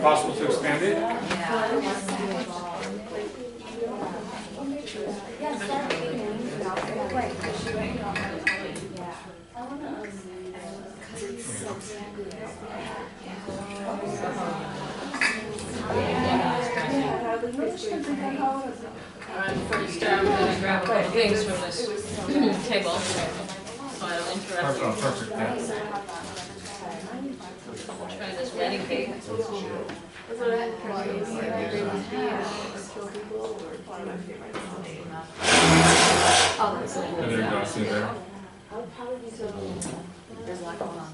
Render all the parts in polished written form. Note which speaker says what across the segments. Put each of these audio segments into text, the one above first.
Speaker 1: possible to expand it?
Speaker 2: First, I'm going to grab a couple things from this table, so I don't interrupt you.
Speaker 1: Perfect. Yeah.
Speaker 2: I'll try this wedding cake.
Speaker 1: And there you go, see there.
Speaker 3: There's a lot going on.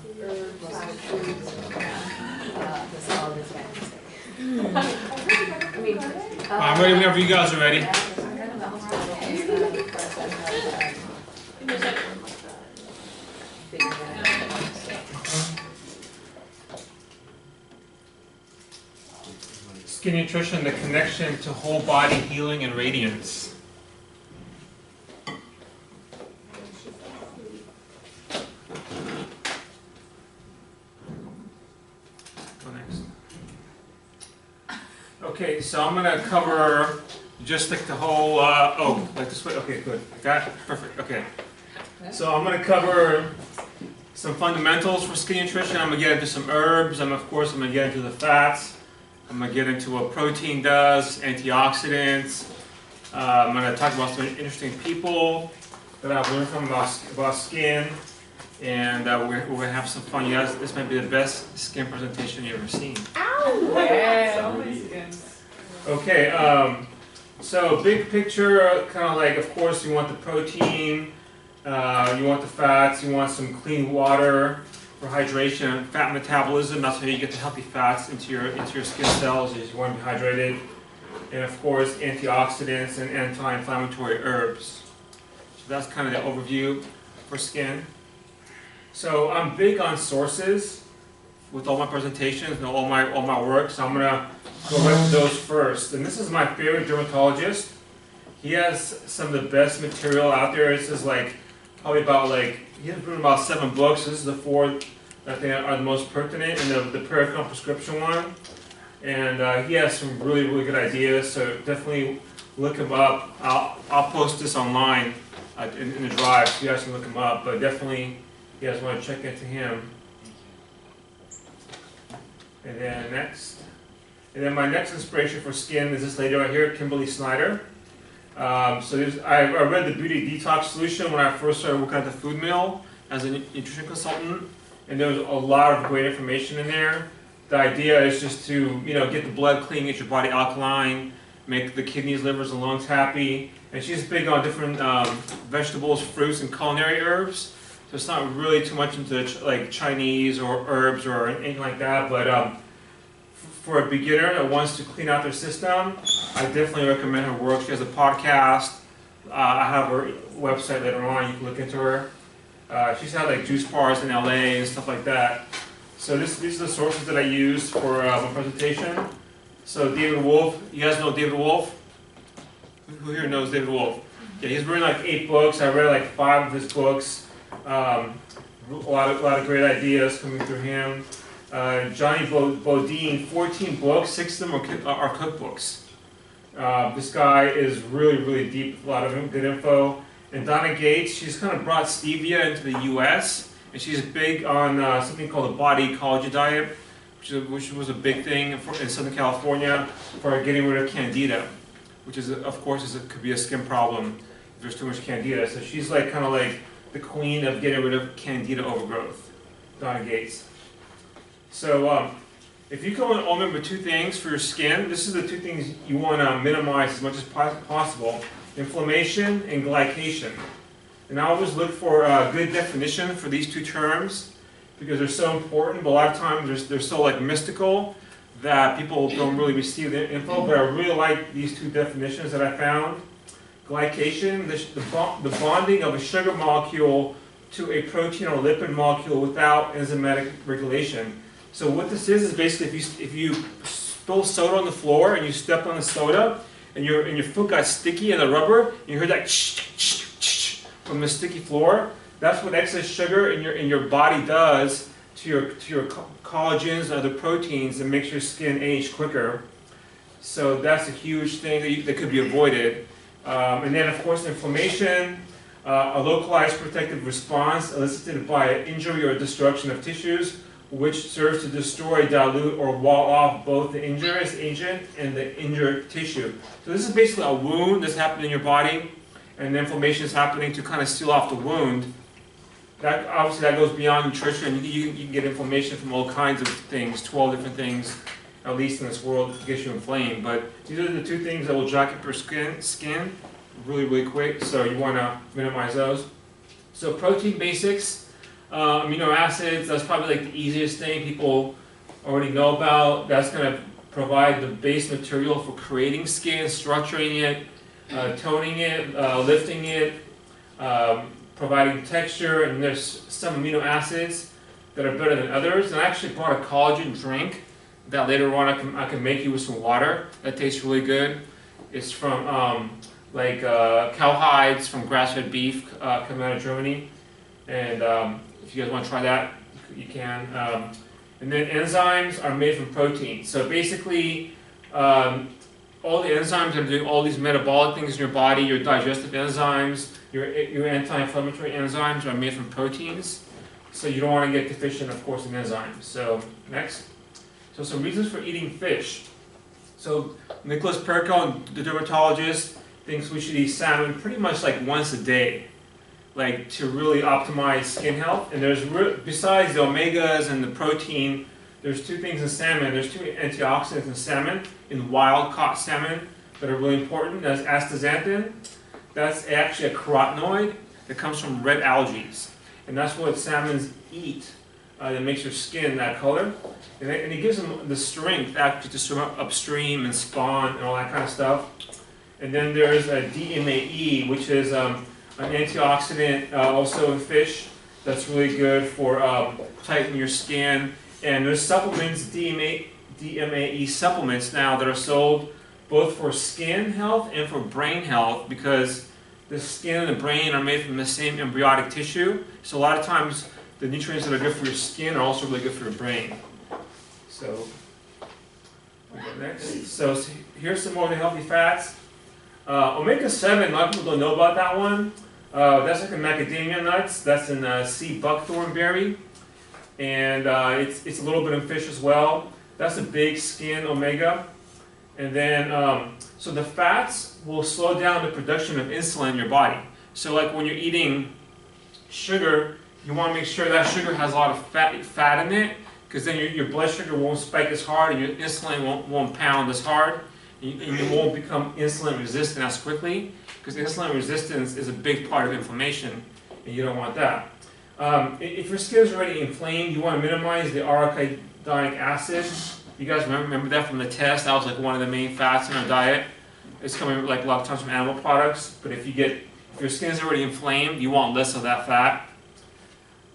Speaker 1: I'm ready whenever you guys are ready. Skin nutrition, the connection to whole body healing and radiance. Go next. Okay, so I'm going to cover just like the whole, like this way. Okay, good. Got it? Perfect. Okay. So I'm going to cover some fundamentals for skin nutrition. I'm going to get into some herbs. And of course, I'm going to get into the fats. I'm going to get into what protein does, antioxidants. I'm going to talk about some interesting people that I've learned from about skin. And we're going to have some fun. You guys, this might be the best skin presentation you've ever seen.
Speaker 3: Ow! Yeah.
Speaker 1: Okay, so big picture, kind of like, of course, you want the protein, you want the fats, you want some clean water for hydration, fat metabolism. That's how you get the healthy fats into your skin cells. Is you want to be hydrated, and of course, antioxidants and anti-inflammatory herbs. So that's kind of the overview for skin. So I'm big on sources with all my presentations and all my work. So I'm gonna go right to those first. And this is my favorite dermatologist. He has some of the best material out there. This is like probably about he has written about 7 books. This is the 4 that I think are the most pertinent, and the Pericom prescription one. And he has some really good ideas. So definitely look him up. I'll post this online in the drive, so you guys can look him up. But definitely, you guys want to check into him. And then my next inspiration for skin is this lady right here, Kimberly Snyder. I read the Beauty Detox Solution when I first started working at the food mill as a nutrition consultant, and there was a lot of great information in there. The idea is just to get the blood clean, get your body alkaline, make the kidneys, livers, and lungs happy. And she's big on different vegetables, fruits, and culinary herbs. So it's not really too much into like Chinese or herbs or anything like that, but for a beginner that wants to clean out their system, I definitely recommend her work. She has a podcast. I have her website later on. You can look into her. She's had like juice bars in LA and stuff like that. So these are the sources that I use for my presentation. So David Wolfe, you guys know David Wolfe? Who here knows David Wolfe? Yeah, he's written like 8 books. I read like 5 of his books. A lot of great ideas coming through him. Johnny Bodine, 14 books, 6 of them are cookbooks. This guy is really deep, a lot of good info. And Donna Gates, she's kind of brought stevia into the U.S. and she's big on something called the body ecology diet, which was a big thing in Southern California for getting rid of candida, which is, of course, could be a skin problem if there's too much candida. So she's like kind of like the queen of getting rid of candida overgrowth, Donna Gates. So if you can only remember 2 things for your skin, this is the 2 things you want to minimize as much as possible: inflammation and glycation. And I always look for a good definition for these 2 terms because they're so important, but a lot of times they're so like mystical that people don't really receive the info. But I really like these 2 definitions that I found. Glycation, the bonding of a sugar molecule to a protein or lipid molecule without enzymatic regulation. So what this is basically if you spill soda on the floor and you step on the soda and your foot got sticky in the rubber, and you heard that from the sticky floor. That's what excess sugar in your body does your collagens, other proteins, and makes your skin age quicker. So that's a huge thing that could be avoided. And then, of course, inflammation, a localized protective response elicited by injury or destruction of tissues, which serves to destroy, dilute, or wall off both the injurious agent and the injured tissue. So this is basically a wound that's happening in your body, and the inflammation is happening to kind of seal off the wound. That obviously that goes beyond nutrition. You can get inflammation from all kinds of things, 12 different things, at least in this world, that gets you inflamed. But these are the two things that will jack up your skin really, really quick. So you want to minimize those. So protein basics, amino acids. That's probably like the easiest thing people already know about. That's going to provide the base material for creating skin, structuring it, toning it, lifting it. Providing texture, and there's some amino acids that are better than others. And I actually bought a collagen drink that later on I can make you with some water. That tastes really good. It's from cow hides from grass-fed beef coming out of Germany. And if you guys want to try that, you can. And then enzymes are made from protein. So basically, all the enzymes that are doing all these metabolic things in your body, your digestive enzymes, your anti-inflammatory enzymes are made from proteins. So you don't want to get deficient, of course, in enzymes. So next. So some reasons for eating fish. So Nicholas Perko, the dermatologist, thinks we should eat salmon pretty much like once a day, like to really optimize skin health. And there's, besides the omegas and the protein, there's two things in salmon. There's two antioxidants in salmon, in wild-caught salmon, that are really important. That's astaxanthin. That's actually a carotenoid that comes from red algae. And that's what salmons eat that makes their skin that color. And it gives them the strength actually to swim upstream and spawn and all that kind of stuff. And then there's a DMAE, which is an antioxidant also in fish that's really good for tightening your skin. And there's supplements, DMAE supplements now that are sold both for skin health and for brain health, because the skin and the brain are made from the same embryonic tissue. So a lot of times the nutrients that are good for your skin are also really good for your brain. So we go next. So here's some more of the healthy fats. Omega-7, a lot of people don't know about that one. That's like in macadamia nuts. That's in sea buckthorn berry. And it's a little bit in fish as well. That's a big skin omega. And then, so the fats will slow down the production of insulin in your body. So like when you're eating sugar, you want to make sure that sugar has a lot of fat in it, because then your blood sugar won't spike as hard and your insulin won't pound as hard. And you won't become insulin resistant as quickly, because insulin resistance is a big part of inflammation, and you don't want that. If your skin is already inflamed, you want to minimize the arachidonic acid. You guys remember that from the test? That was like one of the main fats in our diet. It's coming like a lot of times from animal products. But if your skin is already inflamed, you want less of that fat.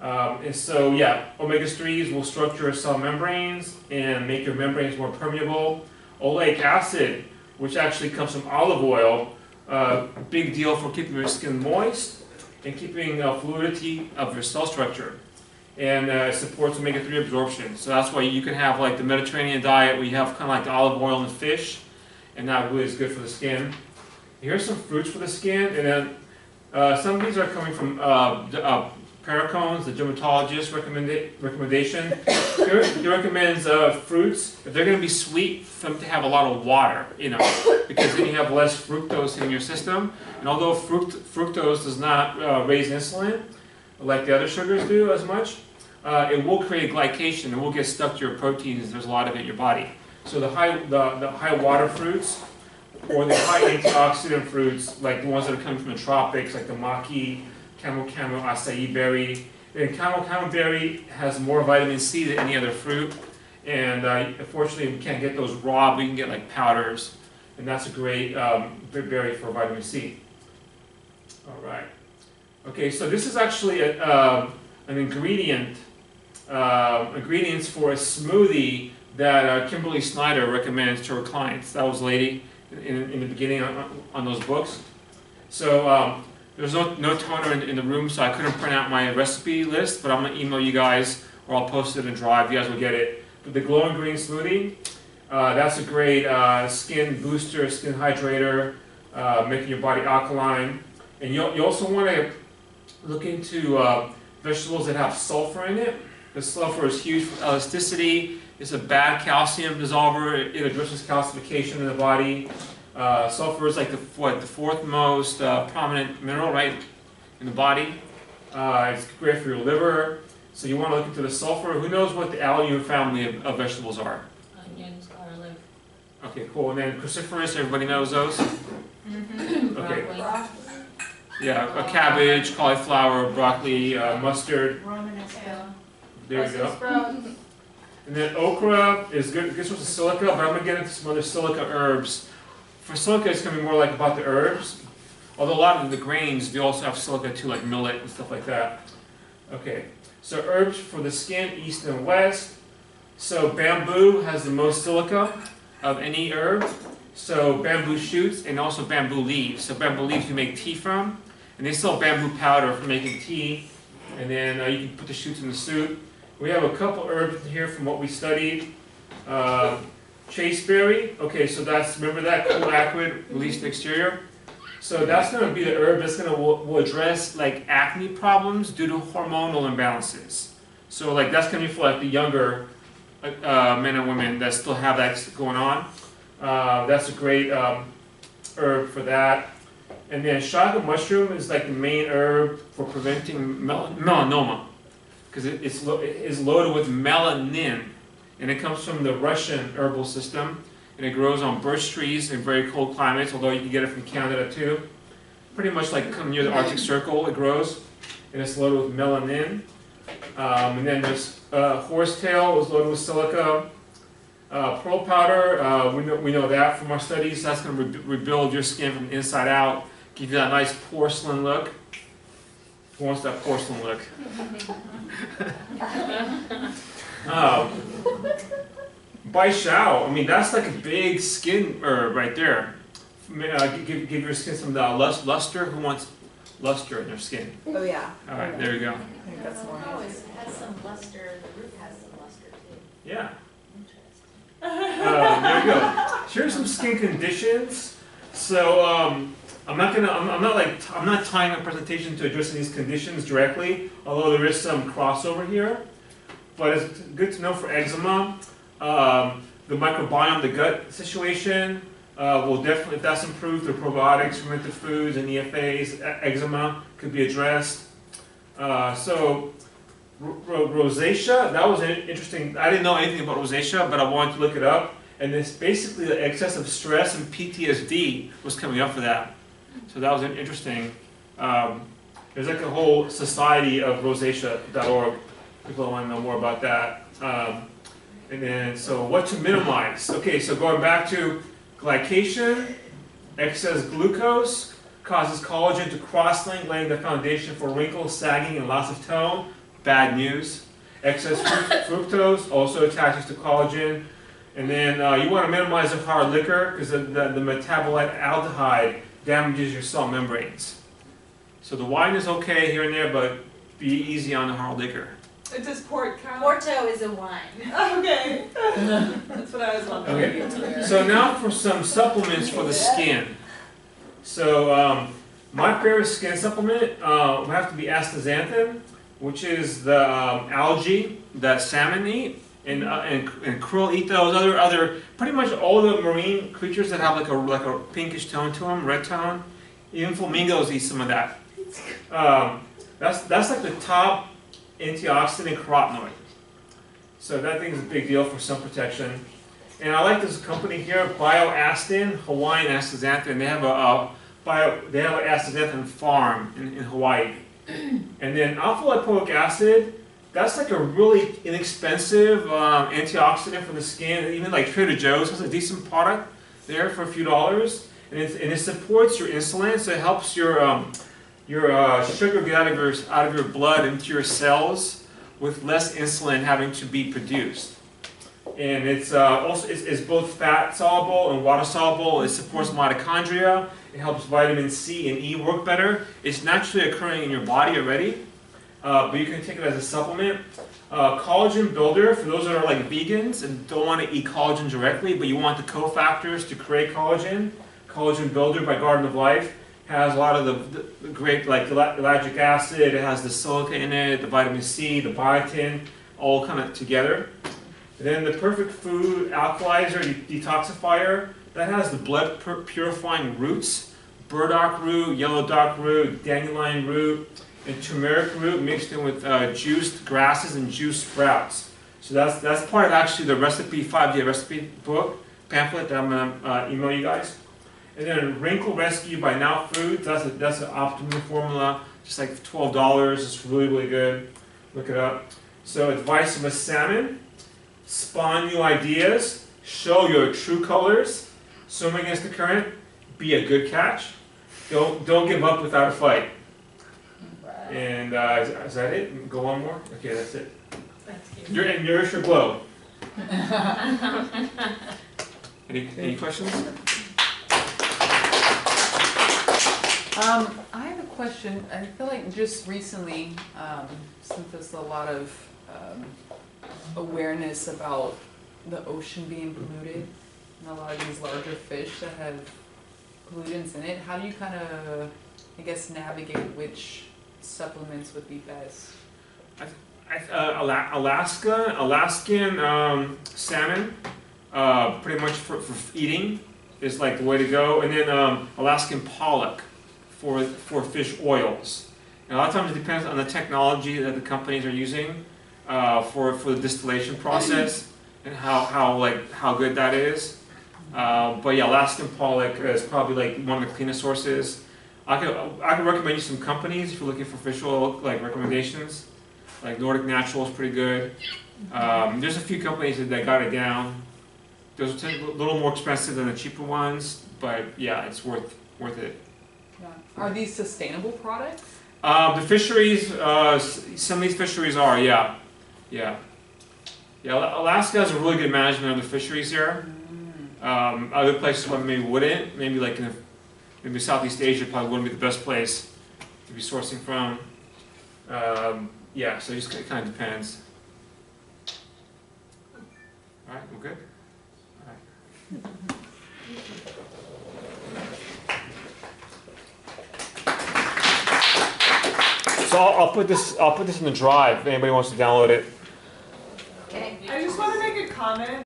Speaker 1: And so, yeah, omega-3s will structure cell membranes and make your membranes more permeable. Oleic acid, which actually comes from olive oil, big deal for keeping your skin moist and keeping fluidity of your cell structure. And supports omega-3 absorption. So that's why you can have like the Mediterranean diet where you have kind of like the olive oil and fish, and that really is good for the skin. Here's some fruits for the skin, and then some of these are coming from Perricone's, the dermatologist recommendation. He recommends fruits, if they're going to be sweet, for them to have a lot of water, because then you have less fructose in your system. And although fructose does not raise insulin, like the other sugars do as much, it will create glycation. It will get stuck to your proteins. There's a lot of it in your body. So the high water fruits, or the high antioxidant fruits, like the ones that are coming from the tropics, like the maqui, camel, acai berry. And camel berry has more vitamin C than any other fruit. And unfortunately, we can't get those raw, but you can get like powders. And that's a great berry for vitamin C. All right. Okay, so this is actually an ingredients for a smoothie that Kimberly Snyder recommends to her clients. That was a lady in the beginning on those books. So there's no toner in the room, so I couldn't print out my recipe list, but I'm going to email you guys or I'll post it in Drive. You guys will get it. But the glowing green smoothie, that's a great skin booster, skin hydrator, making your body alkaline. And you also want to look into vegetables that have sulfur in it. The sulfur is huge for elasticity. It's a bad calcium dissolver. It addresses calcification in the body. Sulfur is like the fourth most prominent mineral, right, in the body. It's great for your liver. So you want to look into the sulfur. Who knows what the allium family of vegetables are?
Speaker 2: Onions, garlic.
Speaker 1: Okay, cool. And then cruciferous, everybody knows those?
Speaker 2: Mm-hmm.
Speaker 1: Okay.
Speaker 2: Broccoli.
Speaker 1: Yeah, a cabbage, cauliflower, broccoli, mustard.
Speaker 3: Romanesco.
Speaker 1: There you go. And then okra is good source of silica, but I'm going to get into some other silica herbs. For silica, it's going to be more like about the herbs. Although a lot of the grains, they also have silica too, like millet and stuff like that. Okay, so herbs for the skin, east and west. So bamboo has the most silica of any herb. So bamboo shoots and also bamboo leaves. So bamboo leaves you make tea from. And they sell bamboo powder for making tea. And then you can put the shoots in the soup. We have a couple herbs here from what we studied. Chaseberry. Okay, so that's, remember that, cool acrid, release the exterior. So that's going to be the herb that's going to will address like acne problems due to hormonal imbalances. So like that's going to be for like the younger men and women that still have that going on. That's a great herb for that. And then shaga mushroom is like the main herb for preventing melanoma, because it is loaded with melanin, and it comes from the Russian herbal system, and it grows on birch trees in very cold climates, although you can get it from Canada too. Pretty much like come near the Arctic Circle it grows, and it's loaded with melanin. And then there's horsetail is loaded with silica. Pearl powder, we know that from our studies. That's going to rebuild your skin from the inside out, give you that nice porcelain look. Who wants that porcelain look? Bai Shao, I mean, that's like a big skin herb right there. Give your skin some luster. Who wants luster in their skin?
Speaker 3: Oh yeah.
Speaker 1: All right, there you go.
Speaker 3: I think that's more.
Speaker 4: Oh, it has some luster, the root has some luster too.
Speaker 1: Yeah.
Speaker 4: Interesting.
Speaker 1: There you go. Here's some skin conditions. So I'm not tying a presentation to addressing these conditions directly, although there is some crossover here. But it's good to know for eczema. The microbiome, the gut situation, will definitely, if that's improved, the probiotics, fermented foods, and EFAs, eczema could be addressed. So rosacea, that was interesting. I didn't know anything about rosacea, but I wanted to look it up. And it's basically the excessive stress and PTSD was coming up for that. So that was interesting. There's like a whole society of rosacea.org. People want to know more about that. And then, so what to minimize? Okay, so going back to glycation, excess glucose causes collagen to cross-link, laying the foundation for wrinkles, sagging, and loss of tone. Bad news. Excess fructose also attaches to collagen. And then you want to minimize the hard liquor because the metabolite aldehyde damages your cell membranes. So the wine is okay here and there, but be easy on the hard liquor.
Speaker 3: Does port count?
Speaker 4: Porto is a wine.
Speaker 3: Okay. That's what I was wondering.
Speaker 1: Okay. So now for some supplements for the skin. So my favorite skin supplement would have to be astaxanthin, which is the algae that salmon eat. And krill eat those other pretty much all the marine creatures that have like a pinkish tone to them, red tone. Even flamingos eat some of that. That's like the top antioxidant carotenoid. So that thing is a big deal for sun protection. And I like this company here, BioAstin, Hawaiian astaxanthin. They have an astaxanthin farm in Hawaii. And then alpha lipoic acid. That's like a really inexpensive antioxidant for the skin. Even like Trader Joe's has a decent product there for a few dollars, and it supports your insulin, so it helps your sugar get out of your blood into your cells with less insulin having to be produced. And it's also it's both fat soluble and water soluble. It supports mitochondria. It helps vitamin C and E work better. It's naturally occurring in your body already. but you can take it as a supplement. Collagen builder, for those that are like vegans and don't want to eat collagen directly, but you want the cofactors to create collagen. Collagen builder by Garden of Life has a lot of the great, like ellagic acid, it has the silica in it, the vitamin C, the biotin, all kind of together. And then the perfect food alkalizer, detoxifier, that has the blood purifying roots, burdock root, yellow dock root, dandelion root, and turmeric root mixed in with juiced grasses and juiced sprouts. So that's part of actually the recipe, 5-day recipe book, pamphlet that I'm going to email you guys. And then Wrinkle Rescue by Now Foods, that's an optimum formula, just like $12, it's really, really good. Look it up. So advice of a salmon, spawn new ideas, show your true colors, swim against the current, be a good catch, don't give up without a fight. And is that it? Go one more? Okay, that's it. And nourish your glow. Any questions?
Speaker 5: I have a question. I feel like just recently, since there's a lot of awareness about the ocean being polluted and a lot of these larger fish that have pollutants in it, how do you kind of, I guess, navigate which supplements would be best? Alaskan salmon, pretty much for eating is like the way to go, and then Alaskan pollock for fish oils. And a lot of times it depends on the technology that the companies are using for the distillation process and how good that is. But yeah, Alaskan pollock is probably like one of the cleanest sources. I could recommend you some companies if you're looking for fish oil recommendations. Like Nordic Natural is pretty good. There's a few companies that got it down. Those are a little more expensive than the cheaper ones, but yeah, it's worth it. Yeah. Are these sustainable products?
Speaker 1: The fisheries, some of these fisheries are, yeah. Alaska has a really good management of the fisheries here. Other places maybe wouldn't. Maybe like maybe Southeast Asia probably wouldn't be the best place to be sourcing from. Yeah, so it kind of depends. All right, we're good. All right. So I'll put this in the drive if anybody wants to download it.
Speaker 3: I just want to make a comment.